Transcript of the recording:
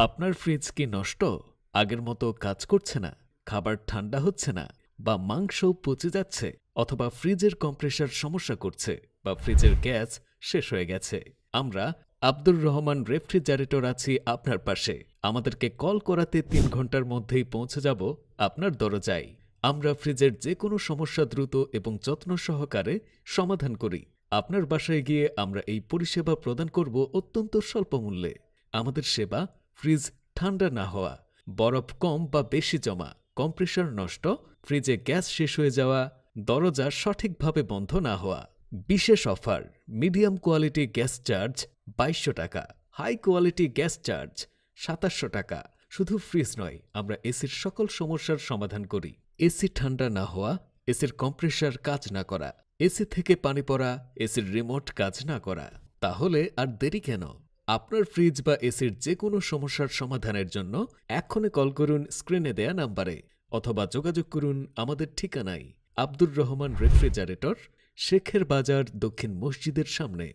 আপনার ফ্রিজ কি নষ্ট? আগের মতো কাজ করছে না? খাবার ঠান্ডা হচ্ছে না? বা মাংস পচে যাচ্ছে? অথবা ফ্রিজের কম্প্রেসার সমস্যা করছে? বা ফ্রিজের গ্যাস শেষ হয়ে গেছে? আমরা আব্দুর রহমান রেফ্রিজারেটর আছি আপনার পাশে। আমাদেরকে কল করাতে ৩ ঘন্টার মধ্যেই পৌঁছে যাব আপনার দরজায়। আমরা ফ্রিজের যে কোনো সমস্যা দ্রুত এবং যত্ন সহকারে সমাধান করি। আপনার বাসায় গিয়ে আমরা এই পরিষেবা প্রদান করব অত্যন্ত স্বল্প মূল্যে। আমাদের সেবা ফ্রিজ ঠান্ডা না হওয়া, বরফ কম বা বেশি জমা, কম্প্রেসার নষ্ট, ফ্রিজে গ্যাস শেষ হয়ে যাওয়া, দরজা সঠিকভাবে বন্ধ না হওয়া। বিশেষ offer, medium quality gas charge ২২০০ টাকা, হাই কোয়ালিটি গ্যাস চার্জ ২৭০০ টাকা। শুধু ফ্রিজ নয়, আমরা এসির সকল সমস্যার সমাধান করি। এসি ঠান্ডা না হওয়া, এসির কম্প্রেসার কাজ না করা, এসি থেকে পানি পড়া, এসির রিমোট কাজ না করা। তাহলে আর দেরি কেন? আপনার ফ্রিজ বা এসির যে কোনো সমস্যার সমাধানের জন্য এক্ষুনি কল করুন স্ক্রিনে দেয়া নাম্বারে, অথবা যোগাযোগ করুন আমাদের ঠিকানায়। আব্দুর রহমান রেফ্রিজারেটর, শেখের বাজার, দক্ষিণ মসজিদের সামনে।